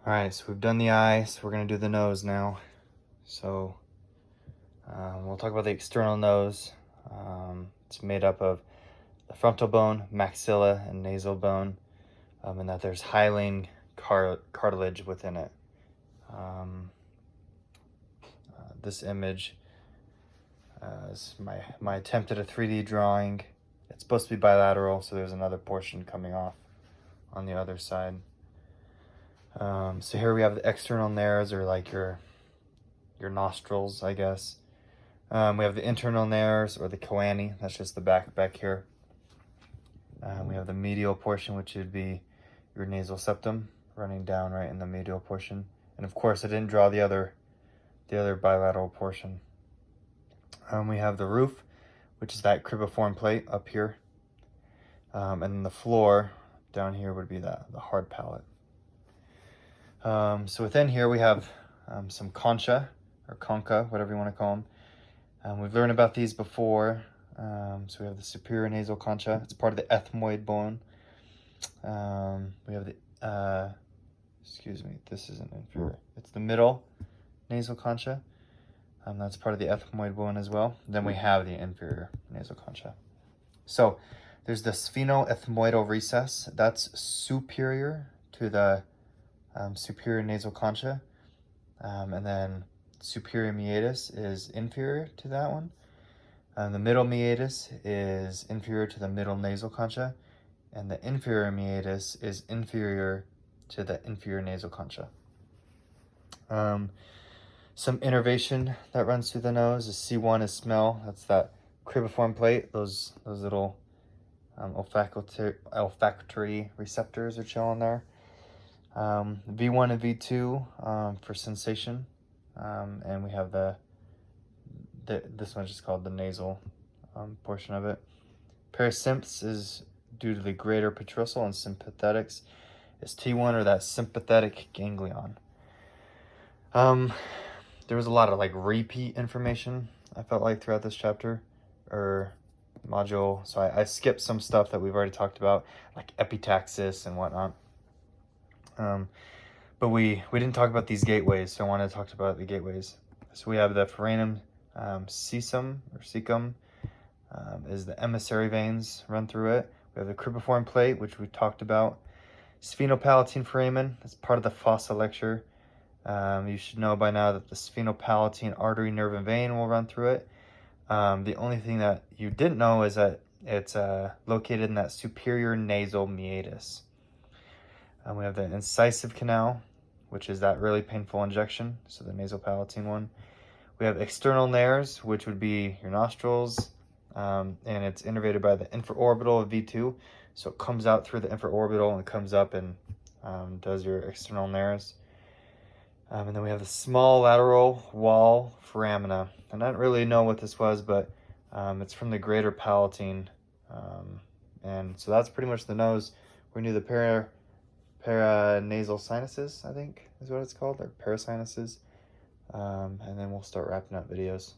All right, so we've done the eye, so we're gonna do the nose now. So we'll talk about the external nose. It's made up of the frontal bone, maxilla, and nasal bone, and that there's hyaline cartilage within it. This image is my attempt at a 3D drawing. It's supposed to be bilateral, so there's another portion coming off on the other side. So here we have the external nares, or like your nostrils, I guess. We have the internal nares, or the choanine. That's just the back here. We have the medial portion, which would be your nasal septum, running down right in the medial portion. And of course, I didn't draw the other bilateral portion. We have the roof, which is that cribriform plate up here. And then the floor down here would be the hard palate. So within here we have some concha, or concha, whatever you want to call them. We've learned about these before. So we have the superior nasal concha. It's part of the ethmoid bone. We have the, excuse me, this isn't inferior. It's the middle nasal concha. That's part of the ethmoid bone as well. Then we have the inferior nasal concha. So there's the sphenoethmoidal recess. That's superior to the superior nasal concha. And then superior meatus is inferior to that one. The middle meatus is inferior to the middle nasal concha, and the inferior meatus is inferior to the inferior nasal concha. Some innervation that runs through the nose is C1 is smell. That's that cribriform plate. Those little olfactory receptors are chilling there. V1 and V2 for sensation, and we have this one's just called the nasal portion of it. Parasymph is due to the greater petrosal, and sympathetics is T1, or that sympathetic ganglion. There was a lot of like repeat information, I felt like, throughout this chapter or module, so I skipped some stuff that we've already talked about, like epitaxis and whatnot. But we didn't talk about these gateways, so I wanted to talk about the gateways. So we have the foramen cecum, or cecum, is the emissary veins run through it. We have the cribriform plate, which we talked about. Sphenopalatine foramen, that's part of the fossa lecture. You should know by now that the sphenopalatine artery, nerve, and vein will run through it. The only thing that you didn't know is that it's located in that superior nasal meatus. We have the incisive canal, which is that really painful injection, so the nasopalatine one. We have external nares, which would be your nostrils, and it's innervated by the infraorbital of V2. So it comes out through the infraorbital and comes up and does your external nares. And then we have the small lateral wall foramina. And I don't really know what this was, but it's from the greater palatine. And so that's pretty much the nose. We knew the paranasal sinuses, I think is what it's called, or parasinuses. And then we'll start wrapping up videos.